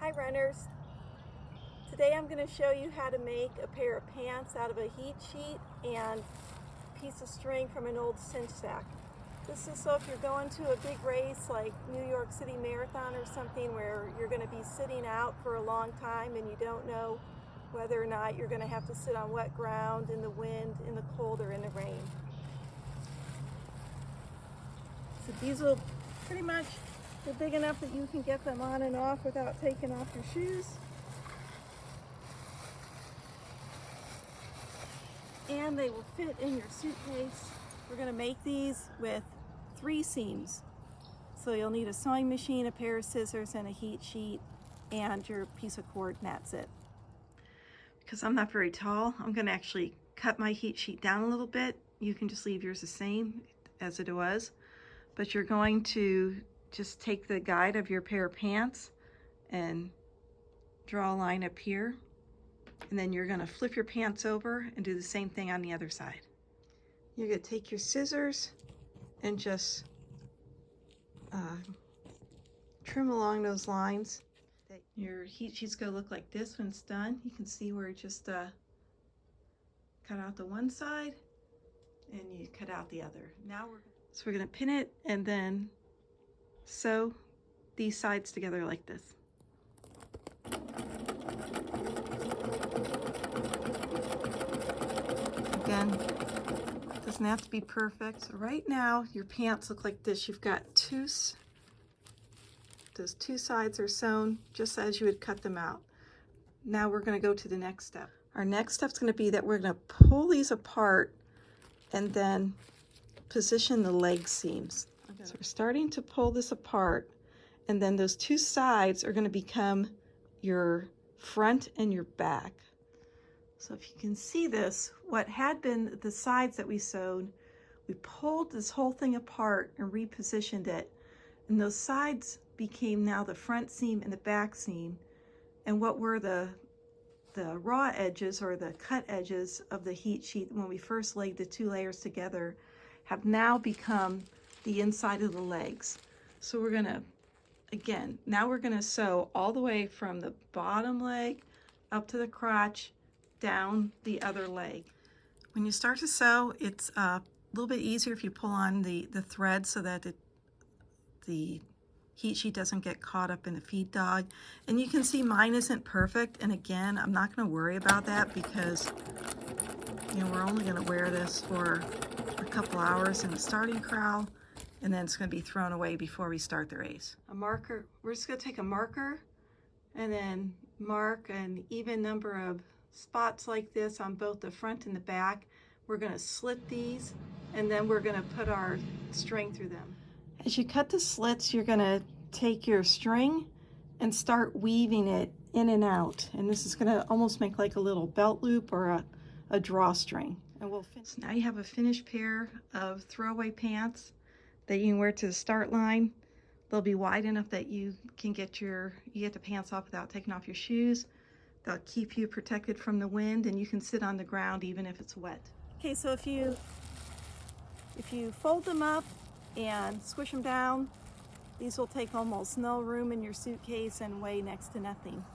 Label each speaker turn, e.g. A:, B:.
A: Hi runners, today I'm going to show you how to make a pair of pants out of a heat sheet and a piece of string from an old cinch sack. This is so if you're going to a big race like New York City Marathon or something where you're going to be sitting out for a long time and you don't know whether or not you're going to have to sit on wet ground, in the wind, in the cold, or in the rain. So these will pretty much, they're big enough that you can get them on and off without taking off your shoes. And they will fit in your suitcase. We're going to make these with 3 seams. So you'll need a sewing machine, a pair of scissors, and a heat sheet, and your piece of cord, and that's it. Because I'm not very tall, I'm going to actually cut my heat sheet down a little bit. You can just leave yours the same as it was. But you're going to just take the guide of your pair of pants and draw a line up here. And then you're going to flip your pants over and do the same thing on the other side. You're going to take your scissors and just trim along those lines. Your heat sheet's going to look like this when it's done. You can see where it just cut out the one side and you cut out the other. So we're going to pin it and then sew these sides together like this. Again, it doesn't have to be perfect. So right now, your pants look like this. You've got those 2 sides are sewn just as you would cut them out. Now we're going to go to the next step. Our next step is going to be that we're going to pull these apart and then position the leg seams. So we're starting to pull this apart, and then those 2 sides are going to become your front and your back. So if you can see this, what had been the sides that we sewed, we pulled this whole thing apart and repositioned it, and those sides became now the front seam and the back seam, and what were the raw edges or the cut edges of the heat sheet when we first laid the 2 layers together have now become the inside of the legs. So we're gonna, again, now we're gonna sew all the way from the bottom leg up to the crotch, down the other leg. When you start to sew, it's a little bit easier if you pull on the thread so that the heat sheet doesn't get caught up in the feed dog. And you can see mine isn't perfect, and again, I'm not gonna worry about that because we're only gonna wear this for a couple hours in the starting corral, and then it's going to be thrown away before we start the race. A marker, we're just going to take a marker and then mark an even number of spots like this on both the front and the back. We're going to slit these, and then we're going to put our string through them. As you cut the slits, you're going to take your string and start weaving it in and out, and this is going to almost make like a little belt loop or a drawstring. And we'll finish. So now you have a finished pair of throwaway pants that you can wear to the start line. They'll be wide enough that you can get the pants off without taking off your shoes. They'll keep you protected from the wind, and you can sit on the ground even if it's wet. Okay, so if you fold them up and squish them down, these will take almost no room in your suitcase and weigh next to nothing.